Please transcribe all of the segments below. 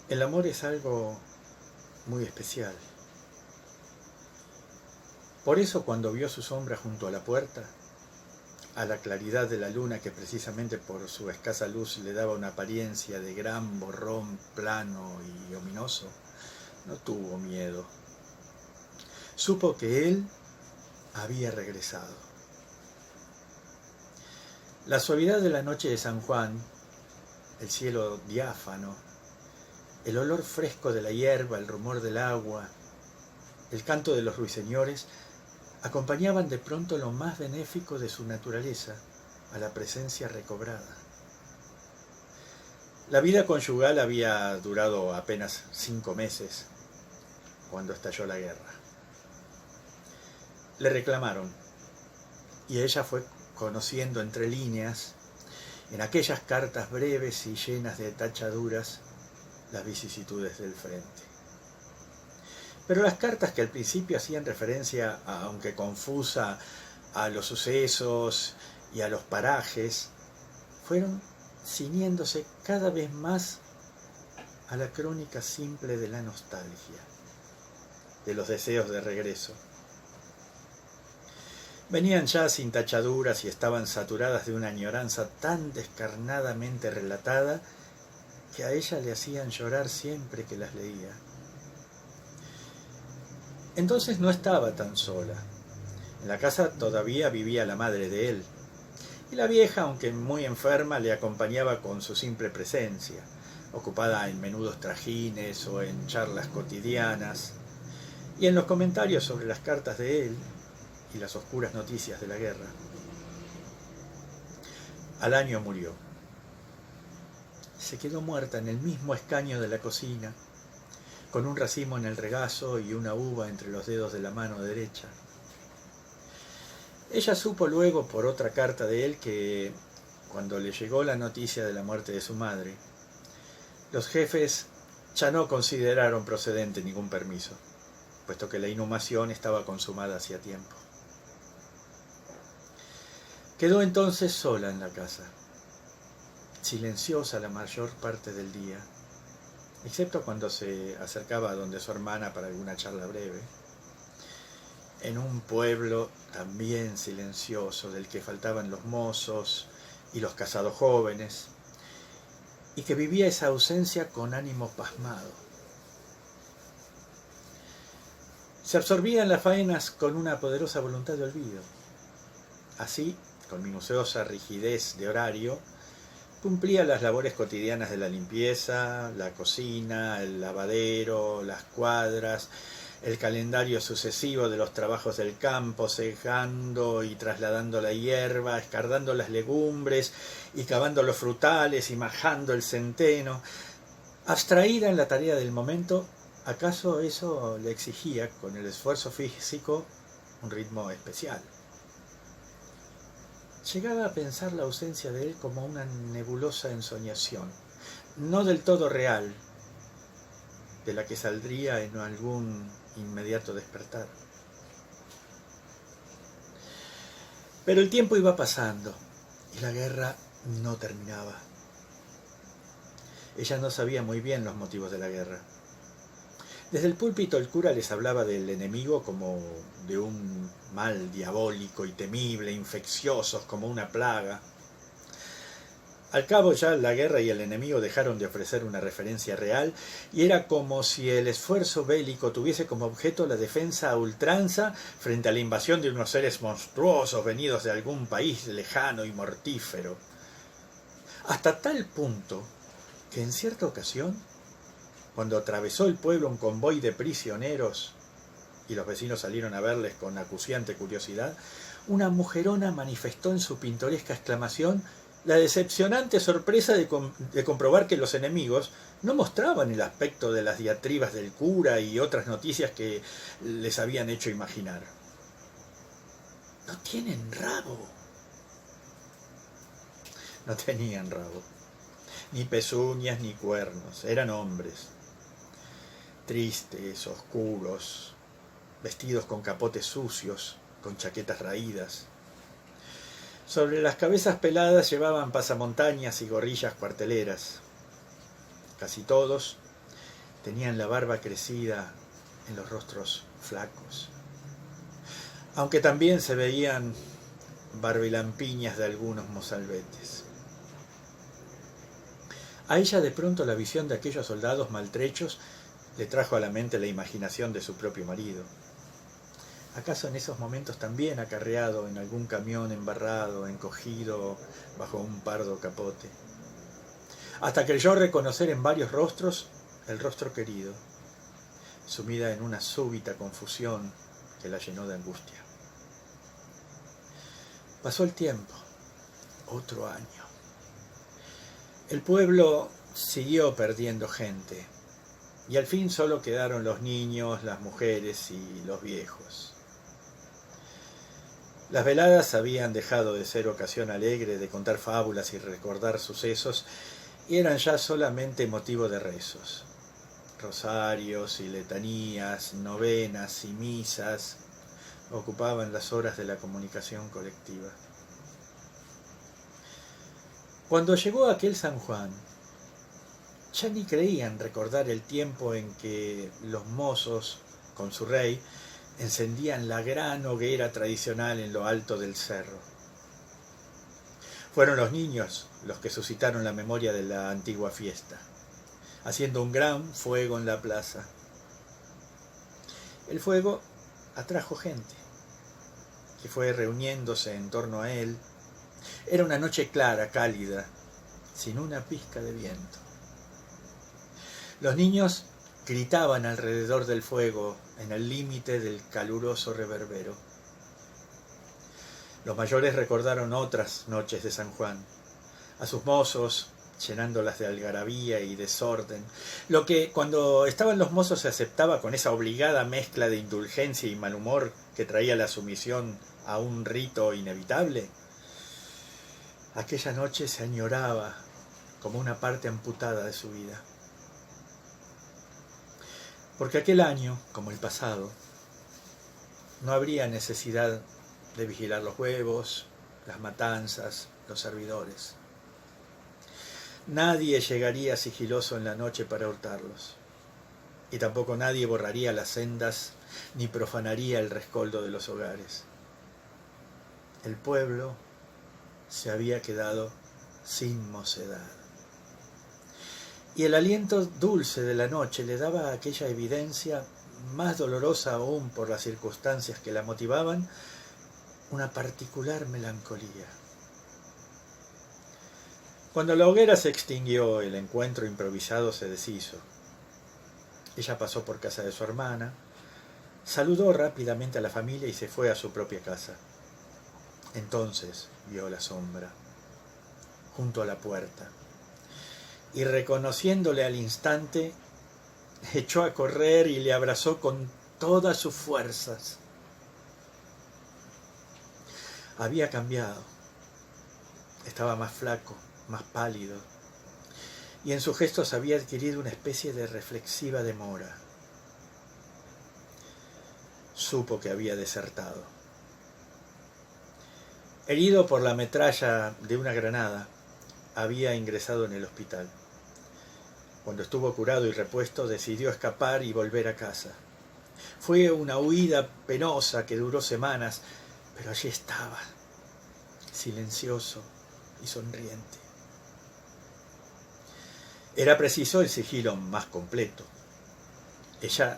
El amor es algo muy especial. Por eso cuando vio su sombra junto a la puerta, a la claridad de la luna que precisamente por su escasa luz le daba una apariencia de gran borrón plano y ominoso, no tuvo miedo. Supo que él había regresado. La suavidad de la noche de San Juan, el cielo diáfano, el olor fresco de la hierba, el rumor del agua, el canto de los ruiseñores, acompañaban de pronto lo más benéfico de su naturaleza a la presencia recobrada. La vida conyugal había durado apenas 5 meses cuando estalló la guerra. Le reclamaron y ella fue conociendo entre líneas, en aquellas cartas breves y llenas de tachaduras, las vicisitudes del frente. Pero las cartas que al principio hacían referencia, aunque confusa, a los sucesos y a los parajes, fueron ciñéndose cada vez más a la crónica simple de la nostalgia, de los deseos de regreso. Venían ya sin tachaduras y estaban saturadas de una añoranza tan descarnadamente relatada que a ella le hacían llorar siempre que las leía. Entonces no estaba tan sola. En la casa todavía vivía la madre de él, y la vieja, aunque muy enferma, le acompañaba con su simple presencia, ocupada en menudos trajines o en charlas cotidianas, y en los comentarios sobre las cartas de él y las oscuras noticias de la guerra. Al año murió. Se quedó muerta en el mismo escaño de la cocina, con un racimo en el regazo y una uva entre los dedos de la mano derecha. Ella supo luego por otra carta de él que, cuando le llegó la noticia de la muerte de su madre, los jefes ya no consideraron procedente ningún permiso, puesto que la inhumación estaba consumada hacía tiempo. Quedó entonces sola en la casa, silenciosa la mayor parte del día, excepto cuando se acercaba a donde su hermana para alguna charla breve, en un pueblo también silencioso, del que faltaban los mozos y los casados jóvenes, y que vivía esa ausencia con ánimo pasmado. Se absorbía en las faenas con una poderosa voluntad de olvido. Así, con minuciosa rigidez de horario, cumplía las labores cotidianas de la limpieza, la cocina, el lavadero, las cuadras, el calendario sucesivo de los trabajos del campo, cejando y trasladando la hierba, escardando las legumbres y cavando los frutales y majando el centeno. Abstraída en la tarea del momento, acaso eso le exigía, con el esfuerzo físico, un ritmo especial. Llegaba a pensar la ausencia de él como una nebulosa ensoñación, no del todo real, de la que saldría en algún inmediato despertar. Pero el tiempo iba pasando y la guerra no terminaba. Ella no sabía muy bien los motivos de la guerra. Desde el púlpito el cura les hablaba del enemigo como de un mal diabólico y temible, infecciosos como una plaga. Al cabo ya la guerra y el enemigo dejaron de ofrecer una referencia real y era como si el esfuerzo bélico tuviese como objeto la defensa a ultranza frente a la invasión de unos seres monstruosos venidos de algún país lejano y mortífero. Hasta tal punto que en cierta ocasión, cuando atravesó el pueblo un convoy de prisioneros y los vecinos salieron a verles con acuciante curiosidad, una mujerona manifestó en su pintoresca exclamación la decepcionante sorpresa de comprobar que los enemigos no mostraban el aspecto de las diatribas del cura y otras noticias que les habían hecho imaginar. «No tienen rabo». No tenían rabo, ni pezuñas ni cuernos, eran hombres, tristes, oscuros, vestidos con capotes sucios, con chaquetas raídas. Sobre las cabezas peladas llevaban pasamontañas y gorrillas cuarteleras. Casi todos, tenían la barba crecida en los rostros flacos, aunque también se veían barbilampiñas de algunos mozalbetes. A ella de pronto la visión de aquellos soldados maltrechos le trajo a la mente la imaginación de su propio marido. ¿Acaso en esos momentos también acarreado en algún camión embarrado, encogido bajo un pardo capote? Hasta creyó reconocer en varios rostros el rostro querido, sumida en una súbita confusión que la llenó de angustia. Pasó el tiempo, otro año. El pueblo siguió perdiendo gente, y al fin solo quedaron los niños, las mujeres y los viejos. Las veladas habían dejado de ser ocasión alegre de contar fábulas y recordar sucesos, y eran ya solamente motivo de rezos. Rosarios y letanías, novenas y misas ocupaban las horas de la comunicación colectiva. Cuando llegó aquel San Juan, ya ni creían recordar el tiempo en que los mozos, con su rey, encendían la gran hoguera tradicional en lo alto del cerro. Fueron los niños los que suscitaron la memoria de la antigua fiesta, haciendo un gran fuego en la plaza. El fuego atrajo gente, que fue reuniéndose en torno a él. Era una noche clara, cálida, sin una pizca de viento. Los niños gritaban alrededor del fuego, en el límite del caluroso reverbero. Los mayores recordaron otras noches de San Juan, a sus mozos llenándolas de algarabía y desorden, lo que cuando estaban los mozos se aceptaba con esa obligada mezcla de indulgencia y mal humor que traía la sumisión a un rito inevitable. Aquella noche se añoraba como una parte amputada de su vida. Porque aquel año, como el pasado, no habría necesidad de vigilar los huevos, las matanzas, los servidores. Nadie llegaría sigiloso en la noche para hurtarlos, y tampoco nadie borraría las sendas ni profanaría el rescoldo de los hogares. El pueblo se había quedado sin mocedad. Y el aliento dulce de la noche le daba a aquella evidencia, más dolorosa aún por las circunstancias que la motivaban, una particular melancolía. Cuando la hoguera se extinguió, el encuentro improvisado se deshizo. Ella pasó por casa de su hermana, saludó rápidamente a la familia y se fue a su propia casa. Entonces vio la sombra, junto a la puerta, y reconociéndole al instante, echó a correr y le abrazó con todas sus fuerzas. Había cambiado, estaba más flaco, más pálido, y en sus gestos había adquirido una especie de reflexiva demora. Supo que había desertado. Herido por la metralla de una granada, había ingresado en el hospital. Cuando estuvo curado y repuesto, decidió escapar y volver a casa. Fue una huida penosa que duró semanas, pero allí estaba, silencioso y sonriente. Era preciso el sigilo más completo. Ella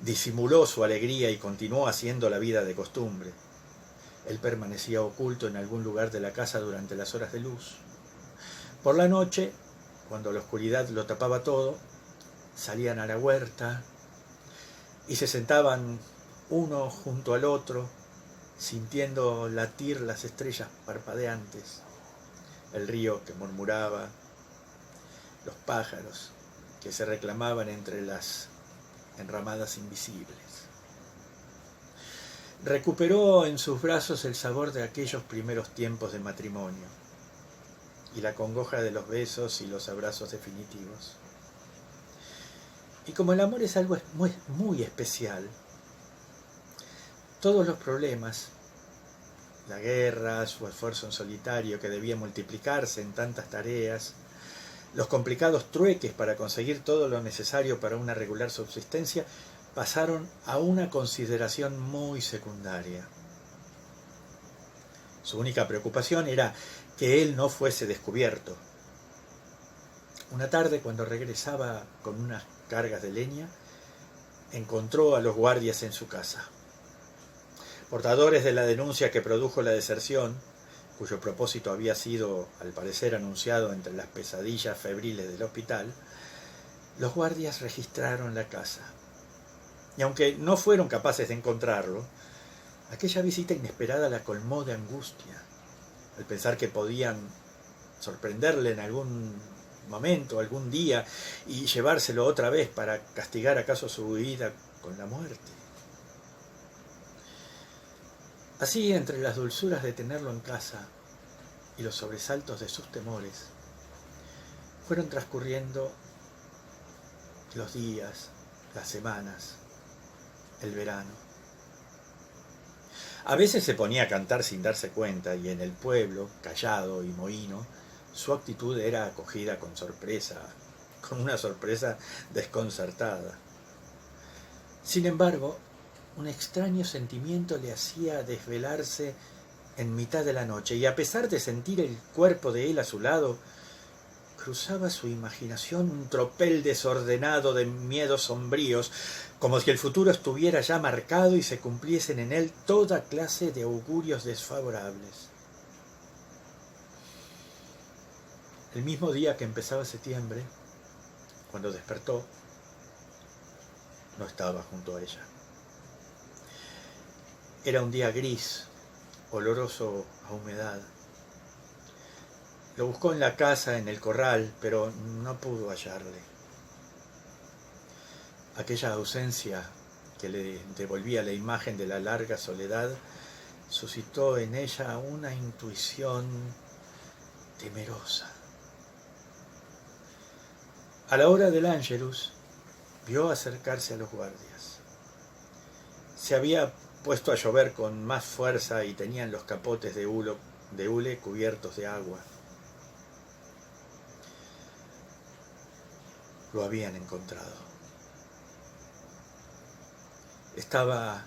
disimuló su alegría y continuó haciendo la vida de costumbre. Él permanecía oculto en algún lugar de la casa durante las horas de luz. Por la noche, cuando la oscuridad lo tapaba todo, salían a la huerta y se sentaban uno junto al otro, sintiendo latir las estrellas parpadeantes, el río que murmuraba, los pájaros que se reclamaban entre las enramadas invisibles. Recuperó en sus brazos el sabor de aquellos primeros tiempos de matrimonio y la congoja de los besos y los abrazos definitivos. Y como el amor es algo muy, muy especial, todos los problemas, la guerra, su esfuerzo en solitario que debía multiplicarse en tantas tareas, Los complicados trueques para conseguir todo lo necesario para una regular subsistencia pasaron a una consideración muy secundaria. Su única preocupación era que él no fuese descubierto. Una tarde, cuando regresaba con unas cargas de leña, encontró a los guardias en su casa. Portadores de la denuncia que produjo la deserción, cuyo propósito había sido, al parecer, anunciado entre las pesadillas febriles del hospital, los guardias registraron la casa. Y aunque no fueron capaces de encontrarlo, aquella visita inesperada la colmó de angustia, al pensar que podían sorprenderle en algún momento, algún día, y llevárselo otra vez para castigar acaso su huida con la muerte. Así, entre las dulzuras de tenerlo en casa y los sobresaltos de sus temores, fueron transcurriendo los días, las semanas, el verano. A veces se ponía a cantar sin darse cuenta, y en el pueblo, callado y mohíno, su actitud era acogida con sorpresa, con una sorpresa desconcertada. Sin embargo, un extraño sentimiento le hacía desvelarse en mitad de la noche, y a pesar de sentir el cuerpo de él a su lado, cruzaba su imaginación un tropel desordenado de miedos sombríos, como si el futuro estuviera ya marcado y se cumpliesen en él toda clase de augurios desfavorables. El mismo día que empezaba septiembre, cuando despertó, no estaba junto a ella. Era un día gris, oloroso a humedad. Lo buscó en la casa, en el corral, pero no pudo hallarle. Aquella ausencia que le devolvía la imagen de la larga soledad suscitó en ella una intuición temerosa. A la hora del Ángelus, vio acercarse a los guardias. Se había puesto a llover con más fuerza y tenían los capotes de hule cubiertos de agua. Lo habían encontrado. Estaba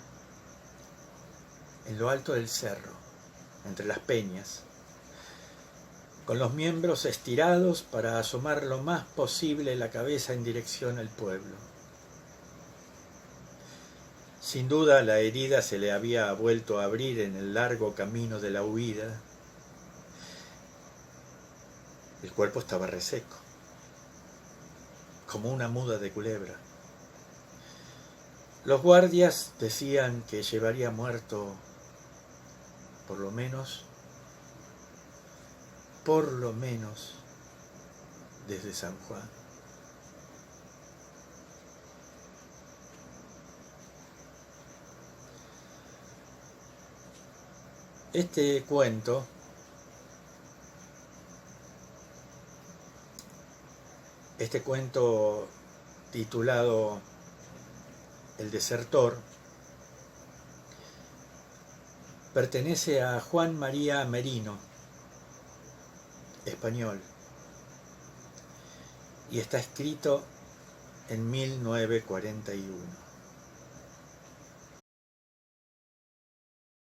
en lo alto del cerro, entre las peñas, con los miembros estirados para asomar lo más posible la cabeza en dirección al pueblo. Sin duda la herida se le había vuelto a abrir en el largo camino de la huida. El cuerpo estaba reseco, como una muda de culebra. Los guardias decían que llevaría muerto por lo menos desde San Juan. Este cuento titulado El desertor pertenece a Juan María Merino, español, y está escrito en 1941.